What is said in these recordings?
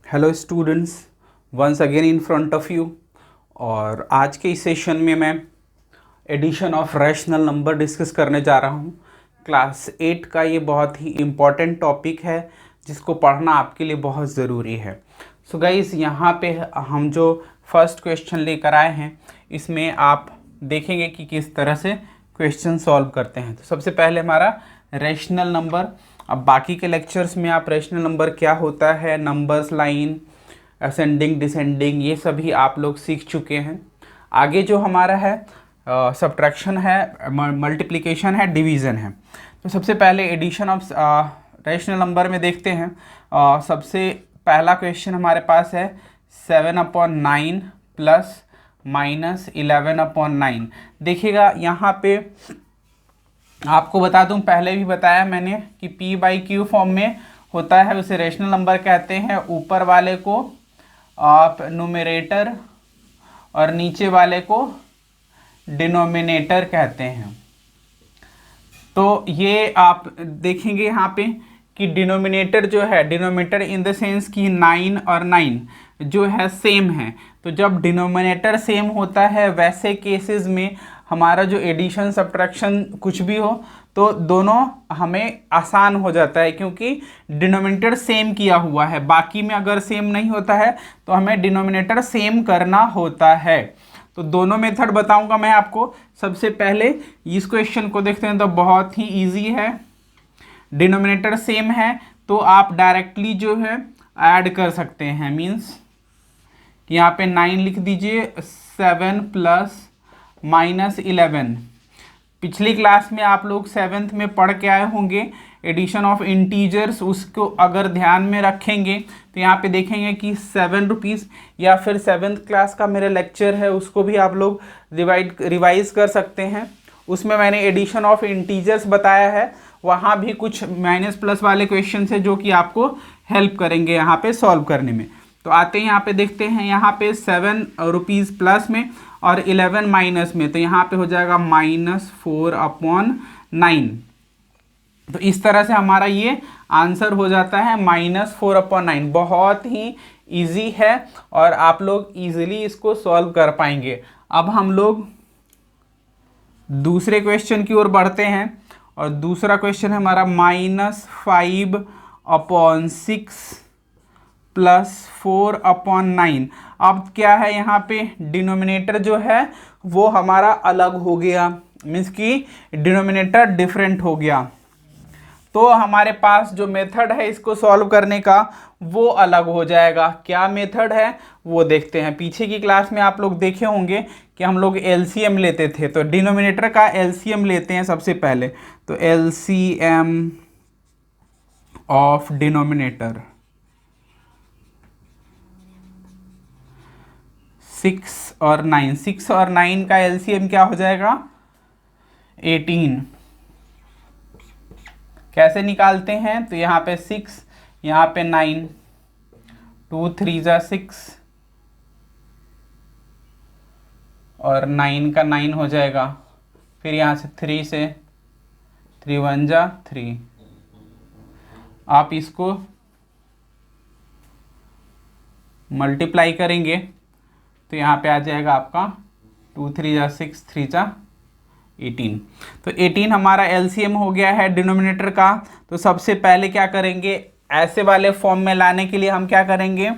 Hello students, once again in front of you. और आज के इस सेशन में मैं addition of rational number discuss करने जा रहा हूँ। क्लास 8 का ये बहुत ही इम्पॉर्टेंट टॉपिक है जिसको पढ़ना आपके लिए बहुत ज़रूरी है। सो गाइस, यहाँ पे हम जो फर्स्ट क्वेश्चन लेकर आए हैं इसमें आप देखेंगे कि किस तरह से क्वेश्चन सॉल्व करते हैं। तो सबसे पहले हमारा रैशनल नंबर। अब बाकी के लेक्चर्स में आप रैशनल नंबर क्या होता है, नंबर्स लाइन, असेंडिंग डिसेंडिंग, ये सभी आप लोग सीख चुके हैं। आगे जो हमारा है सब्ट्रैक्शन है, मल्टीप्लिकेशन है, डिवीज़न है। तो सबसे पहले एडिशन ऑफ रैशनल नंबर में देखते हैं। सबसे पहला क्वेश्चन हमारे पास है 7/9 प्लस माइनस 11/9। देखिएगा यहाँ पे आपको बता दूं, पहले भी बताया मैंने कि p/q फॉर्म में होता है, उसे रैशनल नंबर कहते हैं। ऊपर वाले को आप न्यूमरेटर और नीचे वाले को डिनोमिनेटर कहते हैं। तो ये आप देखेंगे यहाँ पे कि डिनोमिनेटर जो है, डिनोमिनेटर इन द सेंस कि 9 और 9 जो है सेम है। तो जब डिनोमिनेटर सेम होता है वैसे केसेस में हमारा जो एडिशन सब्ट्रैक्शन कुछ भी हो तो दोनों हमें आसान हो जाता है, क्योंकि डिनोमिनेटर सेम किया हुआ है। बाकी में अगर सेम नहीं होता है तो हमें डिनोमिनेटर सेम करना होता है। तो दोनों मेथड बताऊंगा मैं आपको। सबसे पहले इस क्वेश्चन को देखते हैं तो बहुत ही इजी है। डिनोमिनेटर सेम है तो आप डायरेक्टली जो है ऐड कर सकते हैं। मीन्स यहाँ पे 9 लिख दीजिए, 7 प्लस माइनस 11। पिछली क्लास में आप लोग 7th में पढ़ के आए होंगे एडिशन ऑफ इंटीजर्स। उसको अगर ध्यान में रखेंगे तो यहाँ पे देखेंगे कि 7 रुपीज़, या फिर 7th क्लास का मेरा लेक्चर है उसको भी आप लोग रिवाइज कर सकते हैं। उसमें मैंने एडिशन ऑफ इंटीजर्स बताया है। वहाँ भी कुछ माइनस प्लस वाले क्वेश्चन है जो कि आपको हेल्प करेंगे यहाँ पे सॉल्व करने में। तो आते हैं यहाँ पे देखते हैं, यहाँ पे 7 रुपीज़ प्लस में और 11 माइनस में, तो यहाँ पे हो जाएगा -4/9। तो इस तरह से हमारा ये आंसर हो जाता है -4/9। बहुत ही इजी है और आप लोग इजीली इसको सॉल्व कर पाएंगे। अब हम लोग दूसरे क्वेश्चन की ओर बढ़ते हैं और दूसरा क्वेश्चन है हमारा -5/6 प्लस 4/9। अब क्या है, यहाँ पे डिनोमिनेटर जो है वो हमारा अलग हो गया, मीन्स कि डिनोमिनेटर डिफरेंट हो गया। तो हमारे पास जो मेथड है इसको सॉल्व करने का वो अलग हो जाएगा। क्या मेथड है वो देखते हैं। पीछे की क्लास में आप लोग देखे होंगे कि हम लोग एलसीएम लेते थे, तो डिनोमिनेटर का एलसीएम लेते हैं सबसे पहले। तो एलसीएम ऑफ डिनोमिनेटर 6 और 9। 6 और 9 का एलसीएम क्या हो जाएगा, 18। कैसे निकालते हैं, तो यहाँ पे 6, यहाँ पे 9, 2 3 जा 6 और 9 का 9 हो जाएगा। फिर यहाँ से 3 से 3 1 जा 3। आप इसको मल्टीप्लाई करेंगे तो यहाँ पे आ जाएगा आपका 2 3 जा 6, 3 जा 18। तो 18 हमारा एलसीएम हो गया है डिनोमिनेटर का। तो सबसे पहले क्या करेंगे, ऐसे वाले फॉर्म में लाने के लिए हम क्या करेंगे,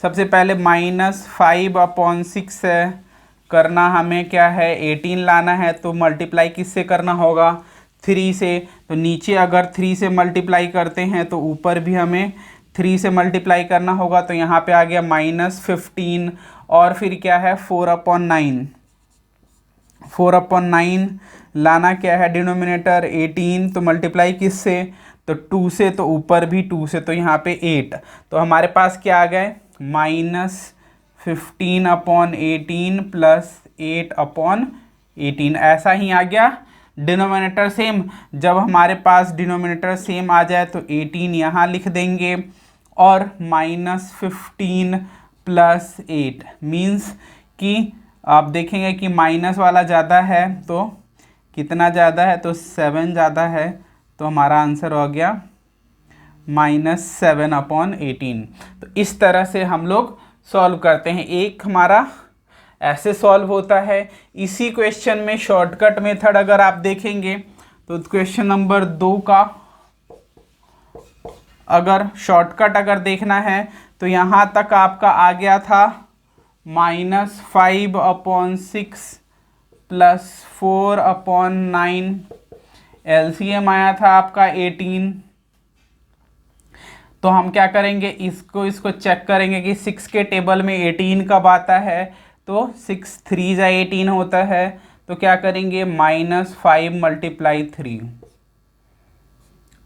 सबसे पहले -5/6 है करना, हमें क्या है 18 लाना है। तो मल्टीप्लाई किससे करना होगा, 3 से। तो नीचे अगर 3 से मल्टीप्लाई करते हैं तो ऊपर भी हमें 3 से मल्टीप्लाई करना होगा। तो यहाँ पे आ गया -15 और फिर क्या है 4/9। 4/9 लाना क्या है डिनोमिनेटर 18, तो मल्टीप्लाई किससे, तो 2 से, तो ऊपर भी 2 से, तो यहाँ पे 8। तो हमारे पास क्या आ गए -15/18 प्लस 8/18। ऐसा ही आ गया डिनोमिनेटर सेम। जब हमारे पास डिनोमिनेटर सेम आ जाए तो 18 यहाँ लिख देंगे और -15 प्लस 8 मीन्स कि आप देखेंगे कि माइनस वाला ज़्यादा है, तो कितना ज़्यादा है, तो 7 ज़्यादा है। तो हमारा आंसर हो गया -7/18। तो इस तरह से हम लोग सॉल्व करते हैं। एक हमारा ऐसे सॉल्व होता है। इसी क्वेश्चन में शॉर्टकट मेथड अगर आप देखेंगे तो क्वेश्चन नंबर 2 का अगर शॉर्टकट अगर देखना है तो यहाँ तक आपका आ गया था -5/6 + 4/9, एलसीएम आया था आपका 18। तो हम क्या करेंगे, इसको चेक करेंगे कि 6 के टेबल में 18 कब आता है। तो 6 3 जा 18 होता है। तो क्या करेंगे, -5 × 3।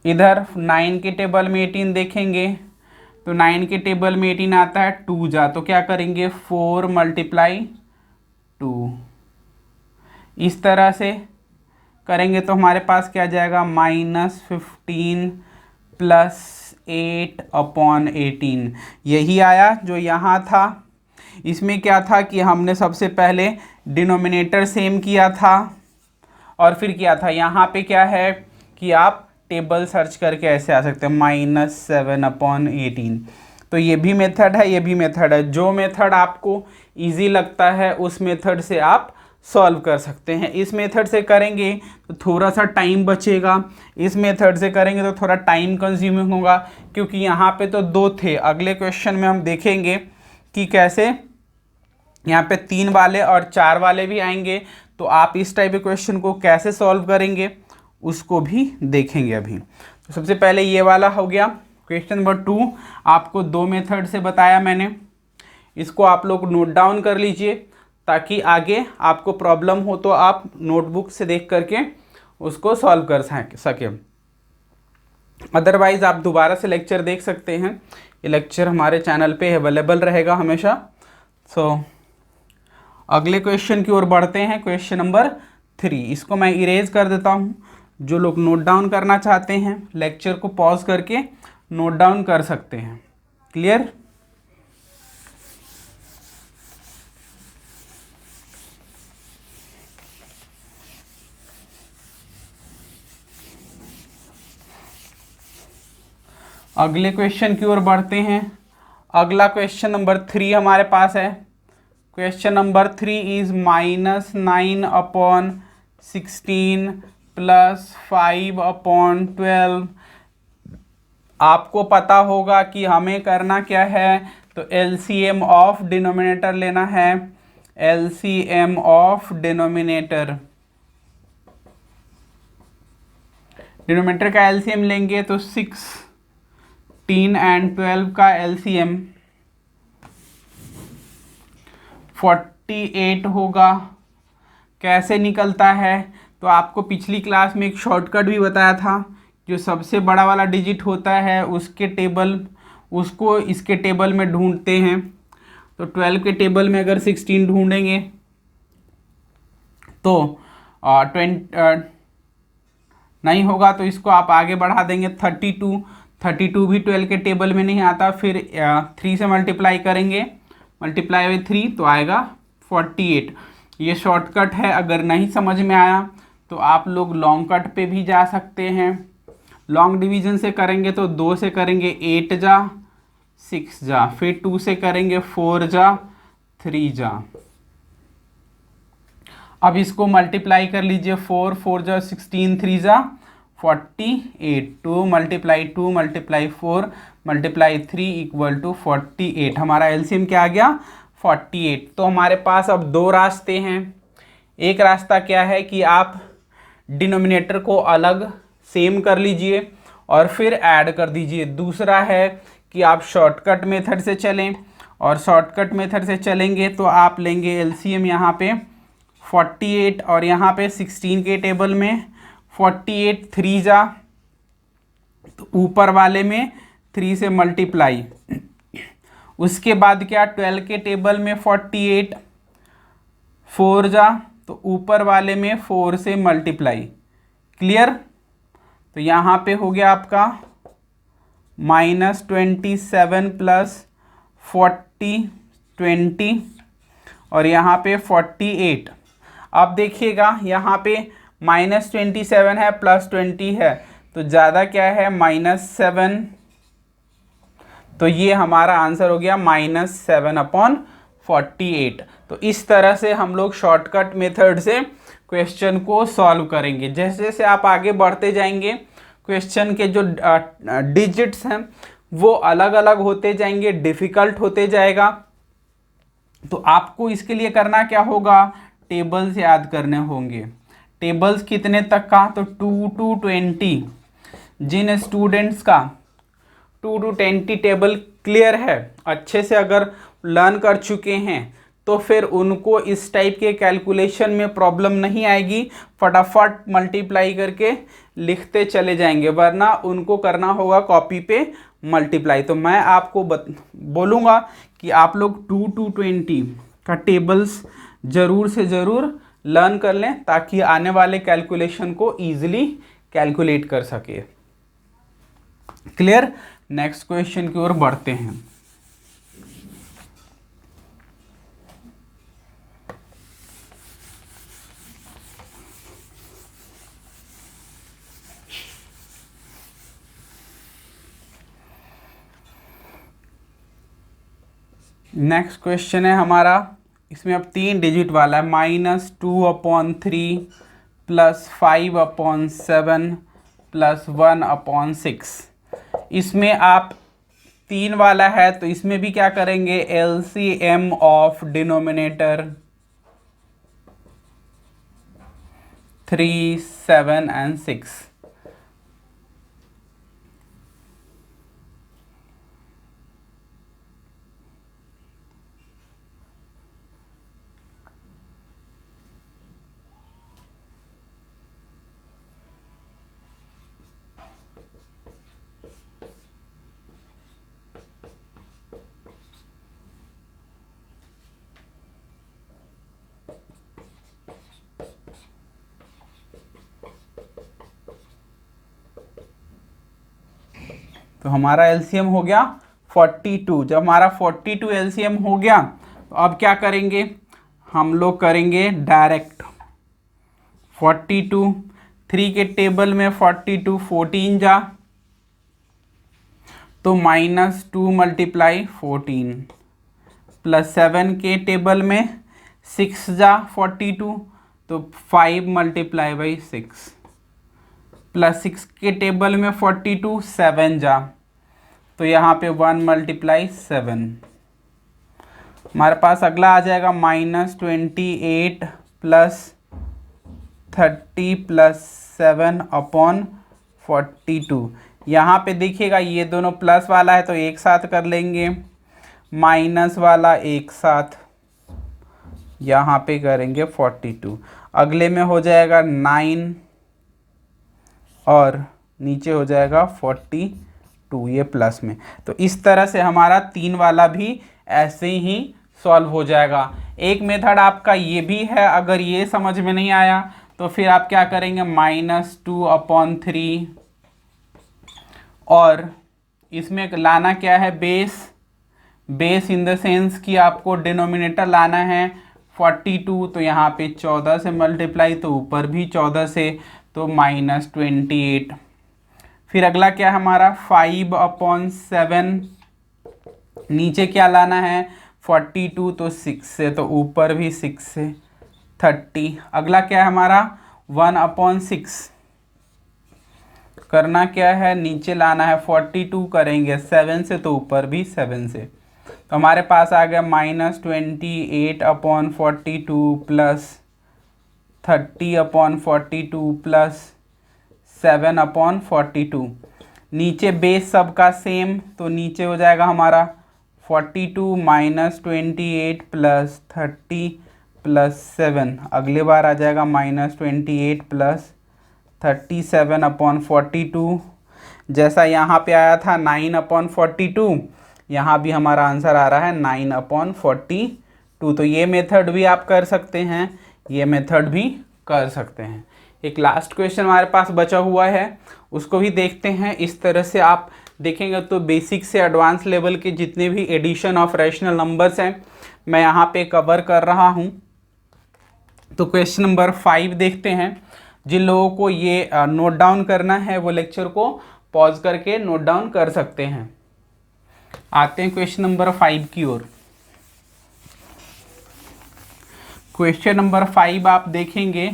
इधर 9 के टेबल में 18 देखेंगे तो 9 के टेबल में 18 आता है 2 जा। तो क्या करेंगे, 4 × 2। इस तरह से करेंगे तो हमारे पास क्या जाएगा, -15 + 8/18। यही आया जो यहाँ था। इसमें क्या था कि हमने सबसे पहले डिनोमिनेटर सेम किया था और फिर किया था यहाँ पे क्या है कि आप टेबल सर्च करके ऐसे आ सकते हैं -7/18। तो ये भी मेथड है, ये भी मेथड है। जो मेथड आपको इजी लगता है उस मेथड से आप सॉल्व कर सकते हैं। इस मेथड से करेंगे तो थोड़ा सा टाइम बचेगा, इस मेथड से करेंगे तो थोड़ा टाइम कंज्यूमिंग होगा, क्योंकि यहाँ पे तो 2 थे। अगले क्वेश्चन में हम देखेंगे कि कैसे यहाँ पे 3 वाले और 4 वाले भी आएंगे। तो आप इस टाइप के क्वेश्चन को कैसे सॉल्व करेंगे उसको भी देखेंगे अभी। तो सबसे पहले ये वाला हो गया। क्वेश्चन नंबर 2 आपको 2 मेथड से बताया मैंने, इसको आप लोग नोट डाउन कर लीजिए ताकि आगे आपको प्रॉब्लम हो तो आप नोटबुक से देख करके उसको सॉल्व कर सकें। अदरवाइज़ आप दोबारा से लेक्चर देख सकते हैं, ये लेक्चर हमारे चैनल पे अवेलेबल रहेगा हमेशा। अगले क्वेश्चन की ओर बढ़ते हैं। क्वेश्चन नंबर 3, इसको मैं इरेज कर देता हूँ। जो लोग नोट डाउन करना चाहते हैं लेक्चर को पॉज करके नोट डाउन कर सकते हैं। क्लियर? अगले क्वेश्चन की ओर बढ़ते हैं। अगला क्वेश्चन नंबर 3 हमारे पास है। Question number 3 is -9/16 + 5/12। आपको पता होगा कि हमें करना क्या है, तो एलसीएम ऑफ डिनोमिनेटर लेना है। एलसीएम ऑफ डिनोमिनेटर, डिनोमिनेटर का एलसीएम लेंगे तो 16 and 12 का एलसीएम 48 होगा। कैसे निकलता है, तो आपको पिछली क्लास में एक शॉर्टकट भी बताया था। जो सबसे बड़ा वाला डिजिट होता है उसके टेबल, उसको इसके टेबल में ढूंढते हैं। तो 12 के टेबल में अगर 16 ढूंढेंगे तो 20 नहीं होगा, तो इसको आप आगे बढ़ा देंगे। 32 भी 12 के टेबल में नहीं आता। फिर 3 से मल्टीप्लाई करेंगे, मल्टीप्लाई बाई 3 तो आएगा 48। ये शॉर्टकट है। अगर नहीं समझ में आया तो आप लोग लॉन्ग कट पे भी जा सकते हैं। लॉन्ग डिवीजन से करेंगे तो 2 से करेंगे 8 जा 6 जा, फिर 2 से करेंगे 4 जा 3 जा। अब इसको मल्टीप्लाई कर लीजिए। 4 जा 16, 3 जा 48। 2 × 2 × 4 × 3 = 48। हमारा एलसीएम क्या आ गया, 48। तो हमारे पास अब 2 रास्ते हैं। एक रास्ता क्या है कि आप डिनोमिनेटर को अलग सेम कर लीजिए और फिर ऐड कर दीजिए। दूसरा है कि आप शॉर्टकट मेथड से चलें, और शॉर्टकट मेथड से चलेंगे तो आप लेंगे एलसीएम यहाँ पे 48 और यहाँ पे 16 के टेबल में 48 3 जा, तो ऊपर वाले में 3 से मल्टीप्लाई। उसके बाद क्या, 12 के टेबल में 48 4 जा, तो ऊपर वाले में 4 से मल्टीप्लाई। क्लियर? तो यहाँ पे हो गया आपका -27 + 40 20 और यहाँ पे 48। अब देखिएगा यहाँ पे -27 है +20 है, तो ज़्यादा क्या है, -7 तो ये हमारा आंसर हो गया -7/48। तो इस तरह से हम लोग शॉर्टकट मेथड से क्वेश्चन को सॉल्व करेंगे। जैसे जैसे आप आगे बढ़ते जाएंगे क्वेश्चन के जो डिजिट्स हैं वो अलग अलग होते जाएंगे, डिफ़िकल्ट होते जाएगा। तो आपको इसके लिए करना क्या होगा, टेबल्स याद करने होंगे। टेबल्स कितने तक का, तो 2 to 20। जिन स्टूडेंट्स का 2 to 20 टेबल क्लियर है, अच्छे से अगर लर्न कर चुके हैं, तो फिर उनको इस टाइप के कैलकुलेशन में प्रॉब्लम नहीं आएगी, फटाफट मल्टीप्लाई करके लिखते चले जाएंगे, वरना उनको करना होगा कॉपी पे मल्टीप्लाई। तो मैं आपको बोलूँगा कि आप लोग 2 to 20 का टेबल्स ज़रूर से ज़रूर लर्न कर लें, ताकि आने वाले कैलकुलेशन को ईजिली कैलकुलेट कर सके। क्लियर। नेक्स्ट क्वेश्चन की ओर बढ़ते हैं। नेक्स्ट क्वेश्चन है हमारा, इसमें अब 3 डिजिट वाला है, -2/3 +5/7 +1/6। इसमें आप 3 वाला है तो इसमें भी क्या करेंगे, LCM ऑफ डिनोमिनेटर 3, 7 and 6। तो हमारा LCM हो गया 42। जब हमारा 42 LCM हो गया तो अब क्या करेंगे, हम लोग करेंगे डायरेक्ट 42, 3 के टेबल में 42 14 जा, तो -2 × 14 +7 के टेबल में 6 जा 42, तो 5 × 6 +6 के टेबल में 42 7 जा, तो यहाँ पे 1 × 7। हमारे पास अगला आ जाएगा -28 +30 +7/42। यहाँ पे देखिएगा ये दोनों प्लस वाला है तो एक साथ कर लेंगे, माइनस वाला एक साथ यहाँ पे करेंगे 42। अगले में हो जाएगा 9 और नीचे हो जाएगा 42, ये प्लस में। तो इस तरह से हमारा 3 वाला भी ऐसे ही सॉल्व हो जाएगा। एक मेथड आपका ये भी है, अगर ये समझ में नहीं आया तो फिर आप क्या करेंगे, -2/3 और इसमें लाना क्या है, बेस इन द सेंस कि आपको डिनोमिनेटर लाना है 42, तो यहाँ पे 14 से मल्टीप्लाई, तो ऊपर भी 14 से, तो -28। फिर अगला क्या है हमारा 5/7, नीचे क्या लाना है 42, तो 6 से, तो ऊपर भी 6 से 30। अगला क्या है हमारा 1/6, करना क्या है, नीचे लाना है 42, करेंगे 7 से, तो ऊपर भी 7 से। तो हमारे पास आ गया -28/42 +30/42 +7/42। नीचे बेस सबका सेम, तो नीचे हो जाएगा हमारा 42 -28 +30 +7। अगले बार आ जाएगा -28 +37/42। जैसा यहाँ पे आया था 9/42, यहाँ भी हमारा आंसर आ रहा है 9/42। तो ये मेथड भी आप कर सकते हैं, ये मेथड भी कर सकते हैं। एक लास्ट क्वेश्चन हमारे पास बचा हुआ है, उसको भी देखते हैं। इस तरह से आप देखेंगे तो बेसिक से एडवांस लेवल के जितने भी एडिशन ऑफ रैशनल नंबर्स हैं मैं यहाँ पे कवर कर रहा हूँ। तो क्वेश्चन नंबर 5 देखते हैं। जिन लोगों को ये नोट डाउन करना है वो लेक्चर को पॉज करके नोट डाउन कर सकते हैं। आते हैं क्वेश्चन नंबर 5 की ओर। क्वेश्चन नंबर 5 आप देखेंगे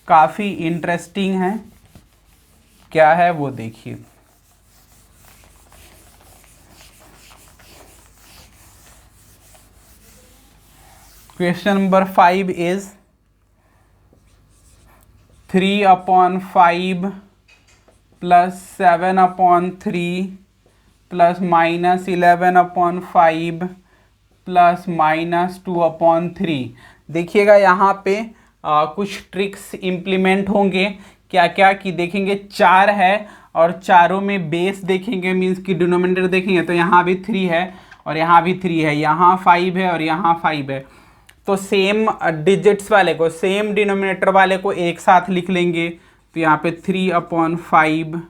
काफ़ी इंटरेस्टिंग है, क्या है वो देखिए। Question number 5 is 3/5 plus 7/3 plus -11/5 plus -2/3। देखिएगा यहाँ पे कुछ ट्रिक्स इम्प्लीमेंट होंगे। क्या क्या कि देखेंगे 4 है और चारों में बेस देखेंगे, मीन्स कि डिनोमिनेटर देखेंगे तो यहाँ भी 3 है और यहाँ भी 3 है, यहाँ 5 है और यहाँ 5 है। तो सेम डिजिट्स वाले को, सेम डिनोमिनेटर वाले को एक साथ लिख लेंगे। तो यहाँ पे 3/5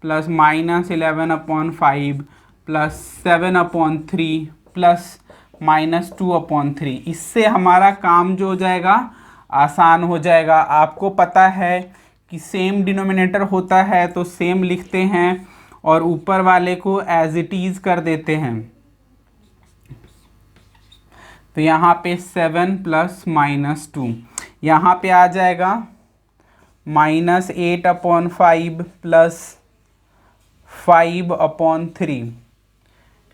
प्लस -11/5 प्लस 7/3 प्लस -2/3। इससे हमारा काम जो हो जाएगा आसान हो जाएगा। आपको पता है कि सेम डिनोमिनेटर होता है तो सेम लिखते हैं और ऊपर वाले को एज इट इज़ कर देते हैं। तो यहाँ पे 7 प्लस -2, यहाँ पे आ जाएगा -8/5 प्लस 5/3,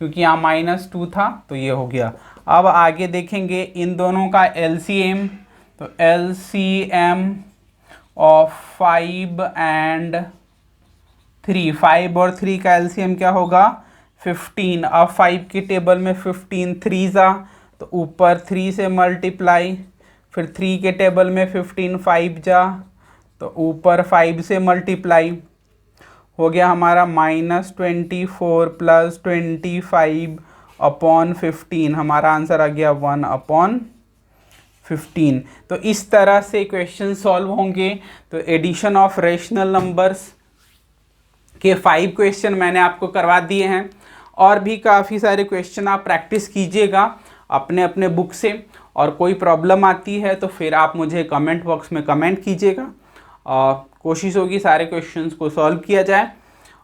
क्योंकि यहाँ -2 था तो ये हो गया। अब आगे देखेंगे इन दोनों का LCM। तो LCM ऑफ 5 एंड 3, 5 और 3 का LCM क्या होगा 15। अब 5 की टेबल में 15 3 जा तो ऊपर 3 से मल्टीप्लाई, फिर 3 के टेबल में 15 5 जा तो ऊपर 5 से मल्टीप्लाई, हो गया हमारा -24 प्लस 25/15। हमारा आंसर आ गया 1/15। तो इस तरह से क्वेश्चन सॉल्व होंगे। तो एडिशन ऑफ रेशनल नंबर्स के 5 क्वेश्चन मैंने आपको करवा दिए हैं, और भी काफ़ी सारे क्वेश्चन आप प्रैक्टिस कीजिएगा अपने अपने बुक से। और कोई प्रॉब्लम आती है तो फिर आप मुझे कमेंट बॉक्स में कमेंट कीजिएगा, कोशिश होगी सारे क्वेश्चंस को सॉल्व किया जाए।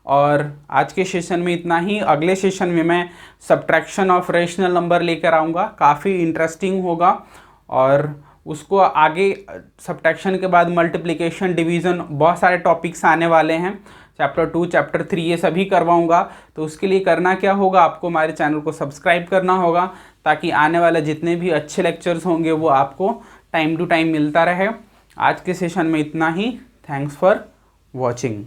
और आज के सेशन में इतना ही। अगले सेशन में मैं सब्ट्रैक्शन ऑफ रेशनल नंबर लेकर आऊँगा, काफ़ी इंटरेस्टिंग होगा। और उसको आगे सब्ट्रैक्शन के बाद मल्टीप्लिकेशन, डिवीज़न, बहुत सारे टॉपिक्स आने वाले हैं, चैप्टर 2 चैप्टर 3 ये सभी करवाऊँगा। तो उसके लिए करना क्या होगा, आपको हमारे चैनल को सब्सक्राइब करना होगा ताकि आने वाले जितने भी अच्छे लेक्चर्स होंगे वो आपको टाइम टू टाइम मिलता रहे। आज के सेशन में इतना ही। Thanks for watching.